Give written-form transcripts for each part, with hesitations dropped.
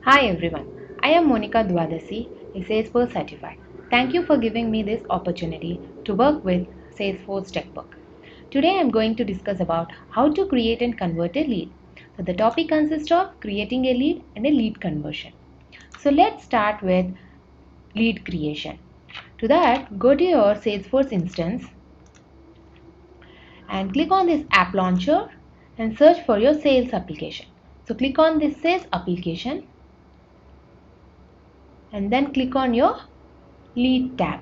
Hi everyone, I am Monica Dwadasi, a Salesforce certified. Thank you for giving me this opportunity to work with Salesforce Textbook. Today I am going to discuss about how to create and convert a lead. So the topic consists of creating a lead and a lead conversion. So let's start with lead creation. To that, go to your Salesforce instance and click on this app launcher and search for your sales application. So click on this sales application and then click on your lead tab.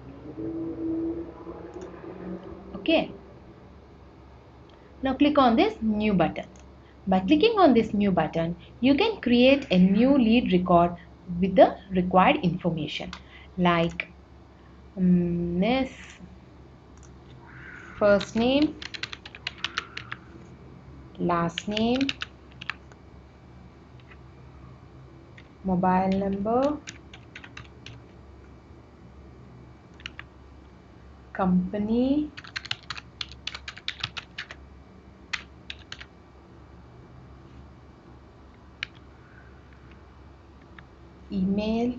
Okay, now click on this new button. By clicking on this new button, you can create a new lead record with the required information like this first name, last name, mobile number, company, email,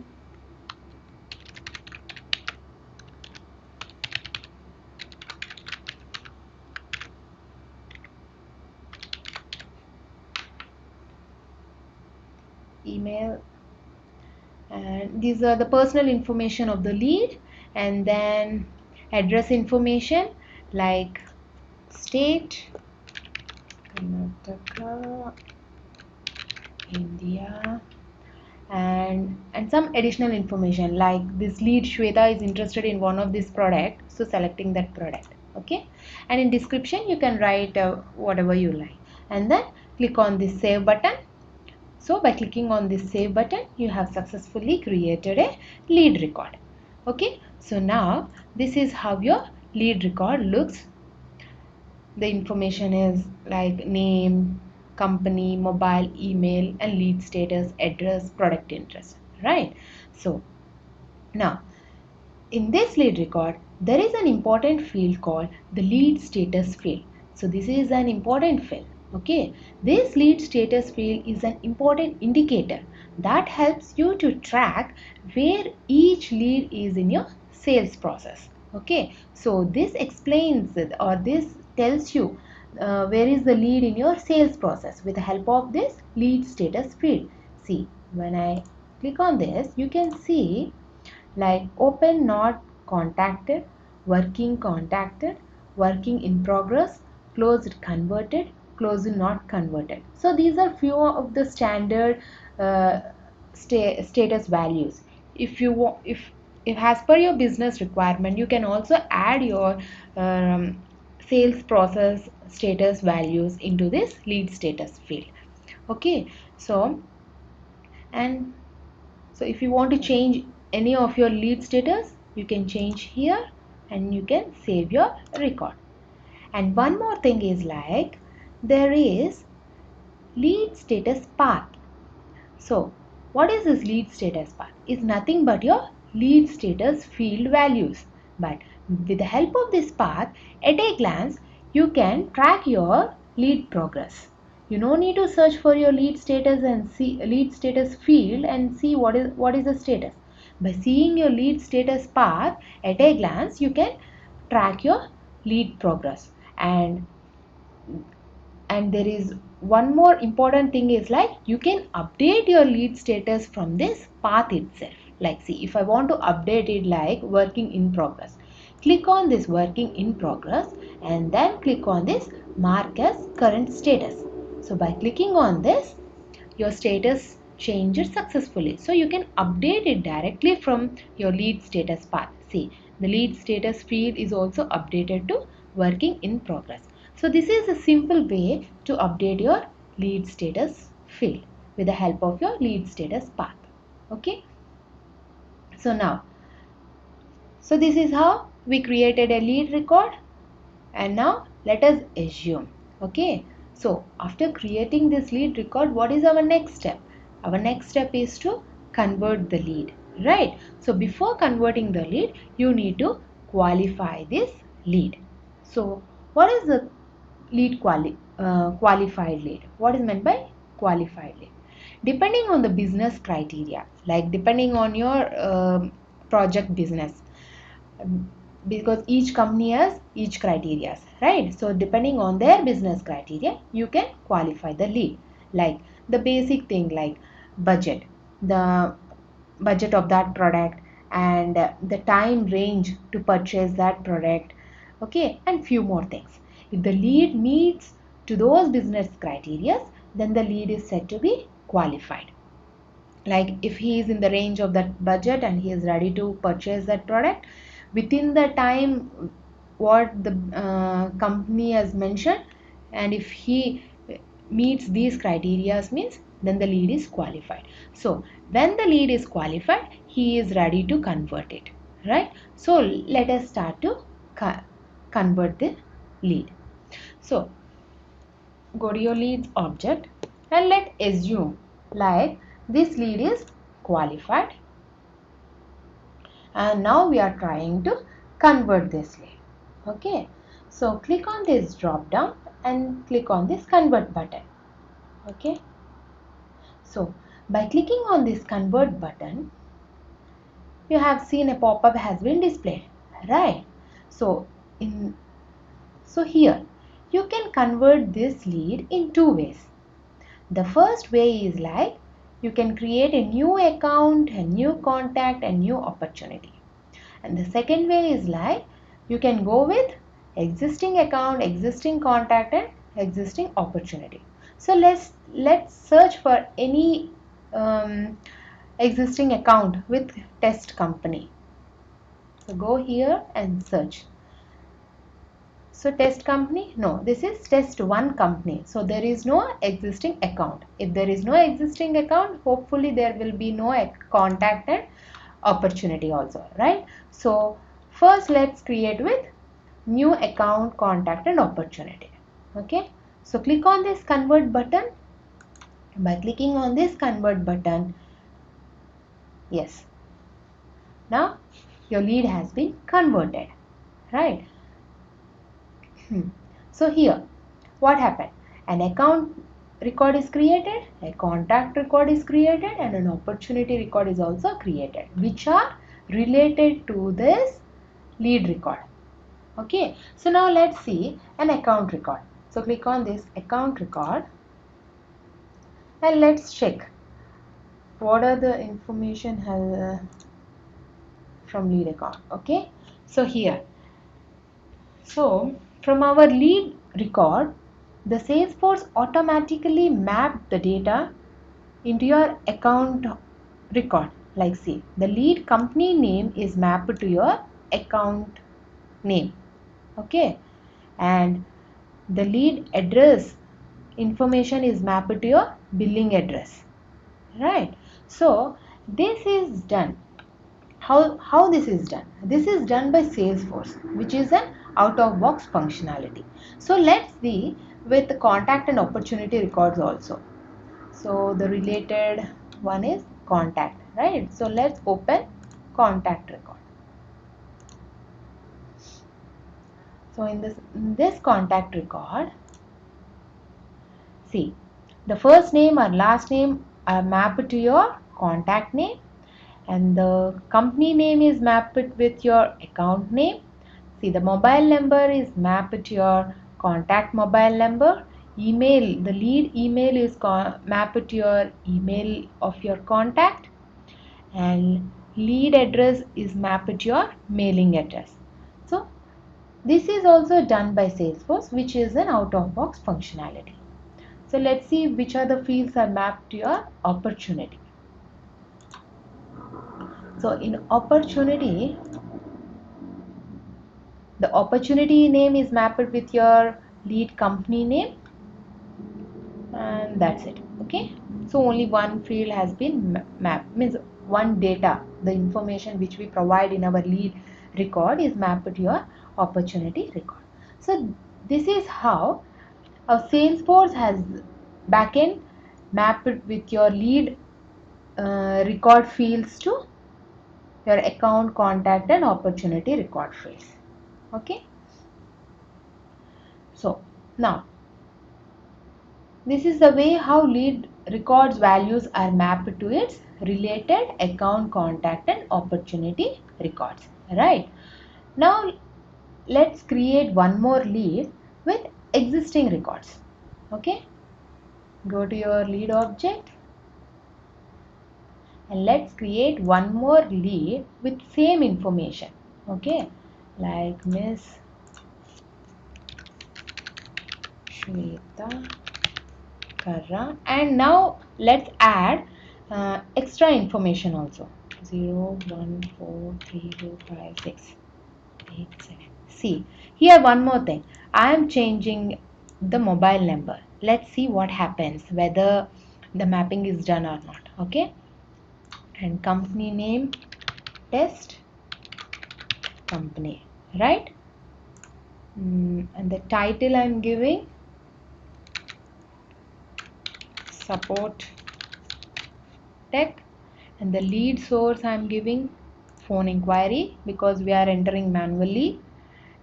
and these are the personal information of the lead, and then address information like state, Karnataka, India, and some additional information like this lead Shweta is interested in one of this product, so selecting that product. Okay, and in description you can write whatever you like, and then click on this save button. So by clicking on this save button, you have successfully created a lead record. Okay, so now this is how your lead record looks. The information is like name, company, mobile, email, and lead status, address, product interest, right? So now in this lead record, there is an important field called the lead status field. So this is an important field. Okay, this lead status field is an important indicator that helps you to track where each lead is in your sales process. Okay, so this explains it, or this tells you where is the lead in your sales process with the help of this lead status field. See, when I click on this, you can see like open not contacted, working in progress, closed converted, closed not converted. So these are few of the standard uh, status values. If you want, if as per your business requirement, you can also add your sales process status values into this lead status field. Okay, so and so if you want to change any of your lead status, you can change here and you can save your record. And one more thing is like there is lead status path. So what is this lead status path? It's nothing but your lead status field values. But with the help of this path, at a glance, you can track your lead progress. You no need to search for your lead status and see lead status field and see what is the status. By seeing your lead status path at a glance, you can track your lead progress. And there is one more important thing is like you can update your lead status from this path itself. Like see, if I want to update it like working in progress, click on this working in progress and then click on this mark as current status. So by clicking on this, your status changes successfully, so you can update it directly from your lead status path. See, the lead status field is also updated to working in progress. So this is a simple way to update your lead status field with the help of your lead status path. Okay, so now, so this is how we created a lead record. And now let us assume. Okay, so after creating this lead record, what is our next step? Our next step is to convert the lead, right? So before converting the lead, you need to qualify this lead. So what is the qualified lead? What is meant by qualified lead? depending on the business criteria, like depending on your project business. Because each company has each criteria, right? So depending on their business criteria, you can qualify the lead. Like the basic thing like budget, the budget of that product, and the time range to purchase that product, okay, and few more things. If the lead meets to those business criteria, then the lead is said to be qualified. Like if he is in the range of that budget and he is ready to purchase that product within the time what the company has mentioned, and if he meets these criteria, means then the lead is qualified. So when the lead is qualified, he is ready to convert it, right? So let us start to convert the lead. So go to your leads object and let assume like this lead is qualified, and now we are trying to convert this lead. Okay, so click on this drop down and click on this convert button. Okay, so by clicking on this convert button, you have seen a pop-up has been displayed, right? So in here you can convert this lead in two ways. The first way is like you can create a new account, a new contact, a new opportunity. And the second way is like you can go with existing account, existing contact, and existing opportunity. So let's search for any existing account with test company. So go here and search. So test company, no, this is test one company. So there is no existing account. If there is no existing account, hopefully there will be no contact and opportunity also, right? So first let's create with new account, contact, and opportunity. Okay, so click on this convert button. By clicking on this convert button, yes, now your lead has been converted, right? So here what happened? An account record is created, a contact record is created, and an opportunity record is also created, which are related to this lead record. Okay, so now let's see an account record. So click on this account record and let's check what are the information from lead account. Okay, so here, so from our lead record, the Salesforce automatically mapped the data into your account record. Like see, the lead company name is mapped to your account name. Okay, and the lead address information is mapped to your billing address, right? So this is done. How this is done? This is done by Salesforce, which is an out-of-box functionality. So let's see with the contact and opportunity records also. So the related one is contact, right? So let's open contact record. So in this contact record, see, the first name or last name are mapped to your contact name, and the company name is mapped with your account name. See, the mobile number is mapped to your contact mobile number. Email, the lead email is mapped to your email of your contact, and lead address is mapped to your mailing address. So this is also done by Salesforce, which is an out-of-box functionality. So let's see which are the fields are mapped to your opportunity. So in opportunity, the opportunity name is mapped with your lead company name, and that's it. Okay, so only one field has been mapped, means one data, the information which we provide in our lead record is mapped to your opportunity record. So this is how a Salesforce has backend mapped with your lead record fields to your account, contact, and opportunity record fields. Okay, so now this is the way how lead records values are mapped to its related account, contact and opportunity records, right? Now let's create one more lead with existing records. Okay, go to your lead object and let's create one more lead with same information. Okay, like Miss Shweta Karra, and now let's add extra information also. 0 1 4 3 2 5 6 8 7. See here, one more thing, I am changing the mobile number. Let's see what happens, whether the mapping is done or not. Okay, and company name test company, right? And the title I'm giving support tech, and the lead source I'm giving phone inquiry because we are entering manually,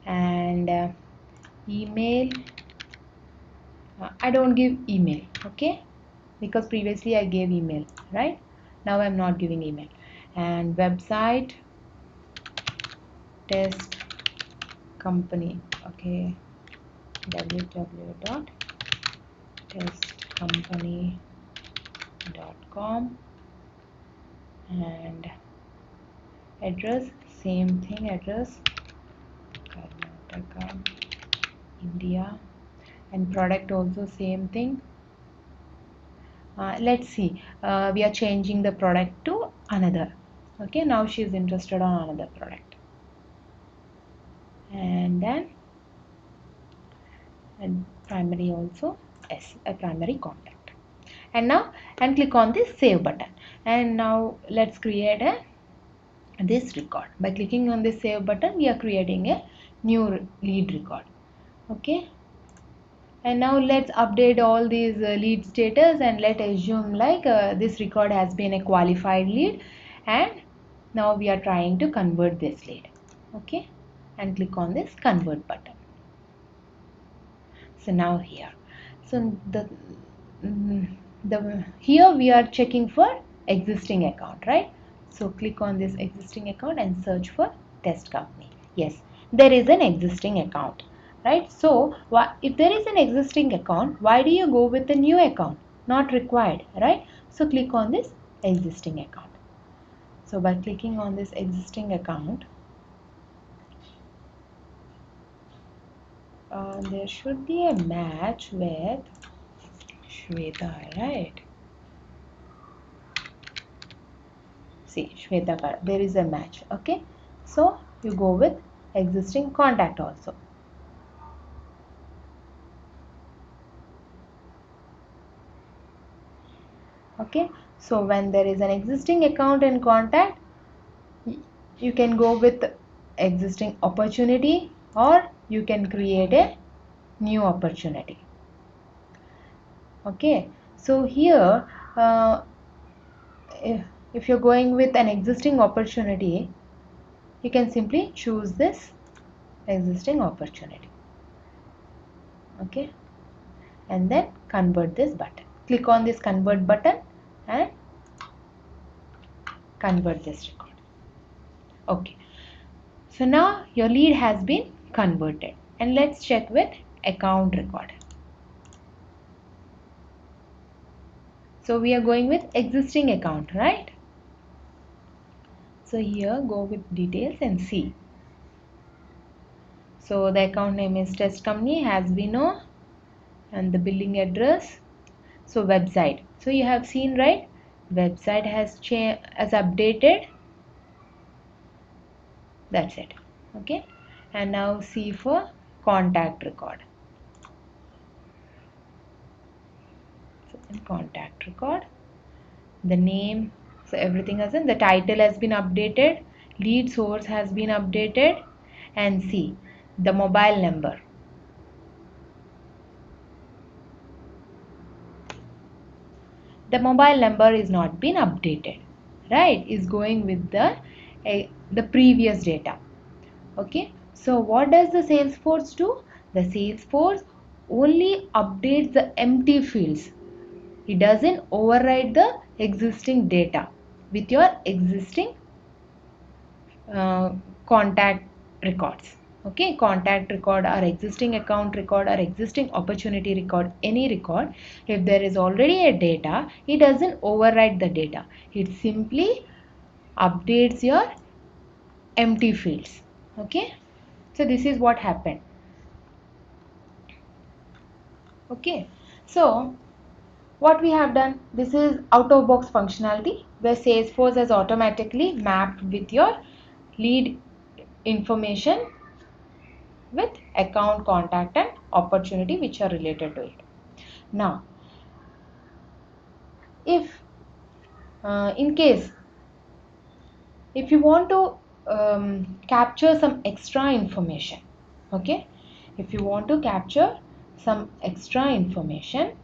and email, I don't give email, okay, because previously I gave email, right? Now I'm not giving email. And website test company, okay, www.testcompany.com, and address, same thing, address Karnataka, India, and product also same thing. Let's see, we are changing the product to another. Okay, now she is interested on another product, and then and primary also, yes, a primary contact. And now and click on this save button, and now let's create this record. By clicking on this save button, we are creating a new lead record. Okay, and now let's update all these lead status, and let's assume like this record has been a qualified lead, and now we are trying to convert this lead. Okay, and click on this convert button. So now here, so here we are checking for existing account, right? So click on this existing account and search for test company. Yes, there is an existing account, right? So if there is an existing account, why do you go with the new account? Not required, right? So click on this existing account. So by clicking on this existing account, there should be a match with Shweta, right? See, Shweta, there is a match. Okay, so you go with existing contact also. Okay, so when there is an existing account and contact, you can go with existing opportunity, or you can create a new opportunity. Okay, so here if you're going with an existing opportunity, you can simply choose this existing opportunity. Okay, and then convert this button. Click on this convert button and convert this record. Okay, so now your lead has been converted, and let's check with account record. So we are going with existing account, right? So here go with details and see. So the account name is test company, has been known, and the billing address. So website, so you have seen, right? Website has updated. That's it. Okay, and now see for contact record. So in contact record, the name, so everything has been, the title has been updated, lead source has been updated, and see the mobile number. The mobile number is not been updated, right? Is going with the previous data. Okay, so what does the Salesforce do? The Salesforce only updates the empty fields. It doesn't override the existing data with your existing contact records. Okay, contact record or existing account record or existing opportunity record, any record. If there is already a data, it doesn't override the data. It simply updates your empty fields. Okay, so this is what happened. Okay, so what we have done, this is out of box functionality where Salesforce has automatically mapped with your lead information with account, contact and opportunity which are related to it. Now, if in case if you want to capture some extra information, okay, if you want to capture some extra information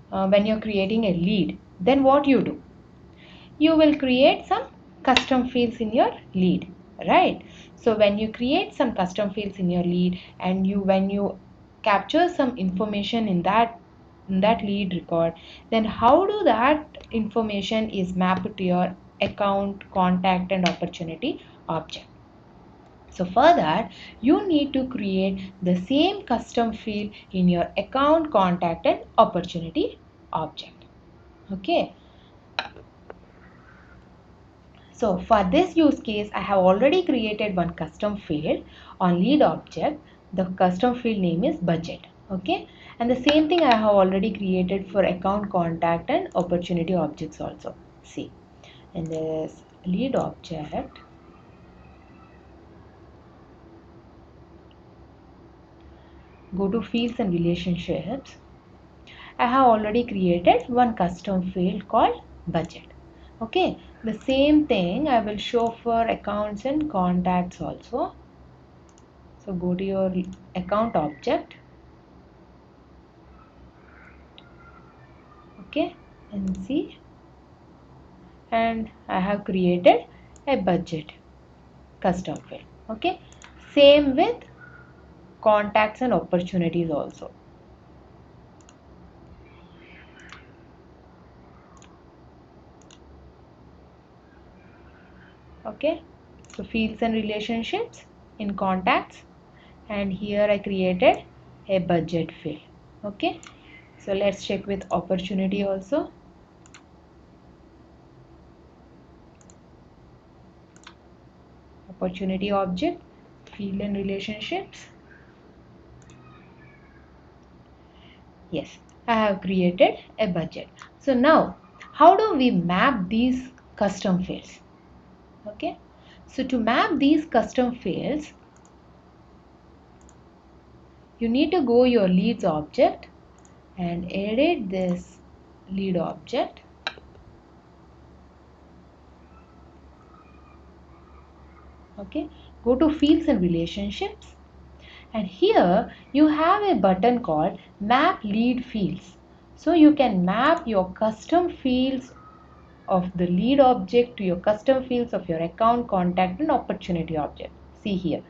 when you're creating a lead, then what you do? You will create some custom fields in your lead, right? So when you create some custom fields in your lead and when you capture some information in that lead record, then how do that information is mapped to your account, contact and opportunity object? So for that, you need to create the same custom field in your account, contact and opportunity object. Okay. So for this use case, I have already created one custom field on lead object. The custom field name is budget. Okay. And the same thing I have already created for account, contact and opportunity objects also. See, in this lead object, go to fields and relationships. I have already created one custom field called budget. Okay. The same thing I will show for accounts and contacts also. So go to your account object, okay, and see, and I have created a budget custom field. Okay, same with contacts and opportunities also. Okay, so fields and relationships in contacts, and here I created a budget field. Okay, so let's check with opportunity also. Opportunity object, field and relationships. Yes, I have created a budget. So now, how do we map these custom fields? Okay, so to map these custom fields, you need to go your leads object and edit this lead object. Okay, go to fields and relationships, and here you have a button called map lead fields. So you can map your custom fields of the lead object to your custom fields of your account, contact and opportunity object. See here,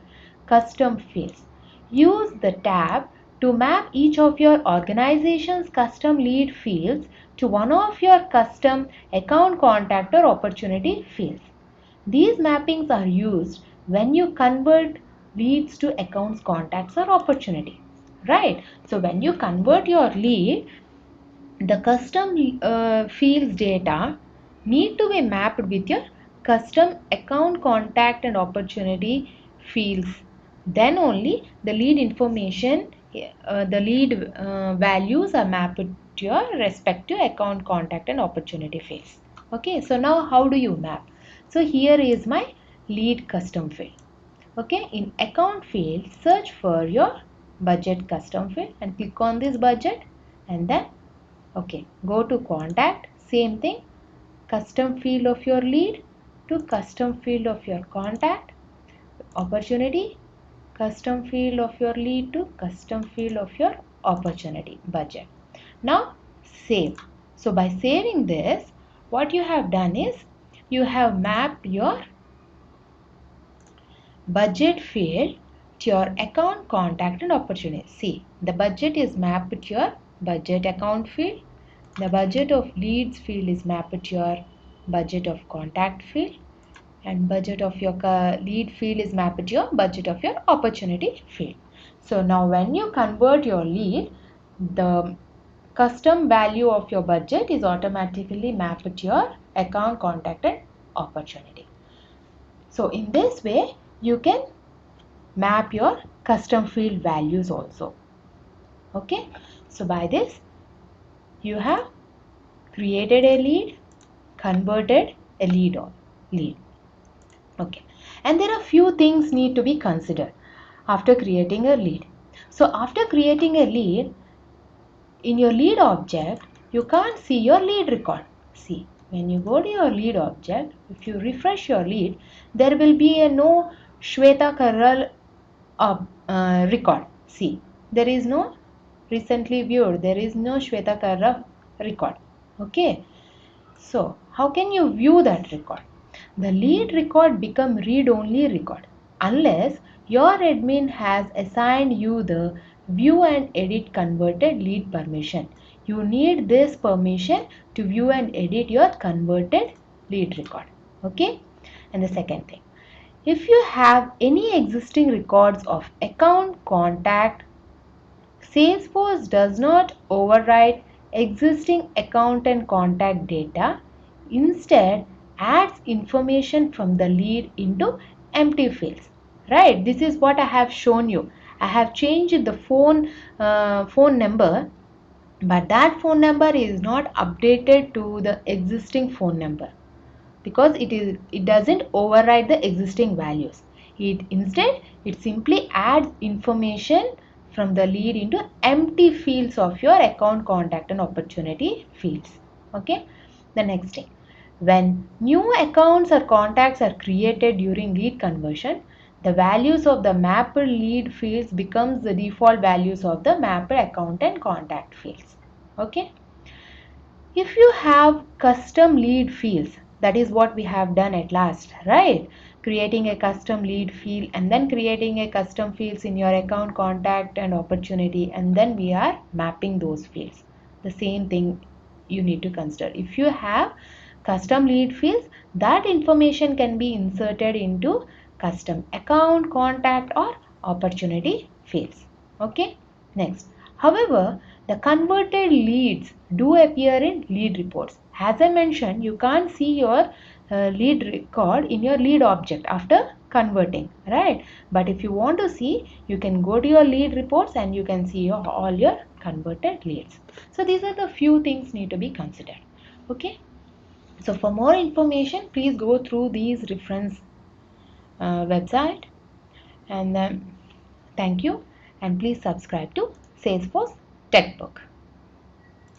custom fields. Use the tab to map each of your organization's custom lead fields to one of your custom account, contact or opportunity fields. These mappings are used when you convert leads to accounts, contacts or opportunity, right? So when you convert your lead, the custom fields data need to be mapped with your custom account, contact and opportunity fields. Then only the lead information, the lead values are mapped to your respective account, contact and opportunity fields. Okay, so now how do you map? So here is my lead custom field. Okay, in account field, search for your budget custom field and click on this budget, and then okay, go to contact, same thing, custom field of your lead to custom field of your contact, opportunity, custom field of your lead to custom field of your opportunity, budget. Now save. So by saving this, what you have done is you have mapped your budget field to your account, contact and opportunity. See, the budget is mapped to your budget account field The budget of leads field is mapped to your budget of contact field, and budget of your lead field is mapped to your budget of your opportunity field. So now when you convert your lead, the custom value of your budget is automatically mapped to your account, contact and opportunity. So in this way you can map your custom field values also. Okay, so by this you have created a lead, converted a lead. Okay, and there are few things need to be considered after creating a lead. So after creating a lead, in your lead object you can't see your lead record. See, when you go to your lead object, if you refresh your lead, there will be a no Shweta Karral record. See, there is no recently viewed, there is no Shweta Karral record. Okay, so how can you view that record? The lead record become read-only record unless your admin has assigned you the view and edit converted lead permission. You need this permission to view and edit your converted lead record. Okay? And the second thing, if you have any existing records of account, contact, Salesforce does not override existing account and contact data. Instead, adds information from the lead into empty fields. Right? This is what I have shown you. I have changed the phone number, but that phone number is not updated to the existing phone number because it doesn't override the existing values. It simply adds information from the lead into empty fields of your account, contact and opportunity fields. Okay, the next thing, when new accounts or contacts are created during lead conversion, the values of the mapped lead fields becomes the default values of the mapped account and contact fields. Okay, if you have custom lead fields, that is what we have done at last, right? Creating a custom lead field and then creating a custom fields in your account, contact and opportunity, and then we are mapping those fields. The same thing you need to consider. If you have custom lead fields, that information can be inserted into custom account, contact or opportunity fields. Okay, next. However, the converted leads do appear in lead reports. As I mentioned, you can't see your lead record in your lead object after converting, right? But if you want to see, you can go to your lead reports and you can see all your converted leads. So these are the few things need to be considered. Okay. So for more information, please go through these reference website, and then thank you, and please subscribe to Salesforce Tech Book.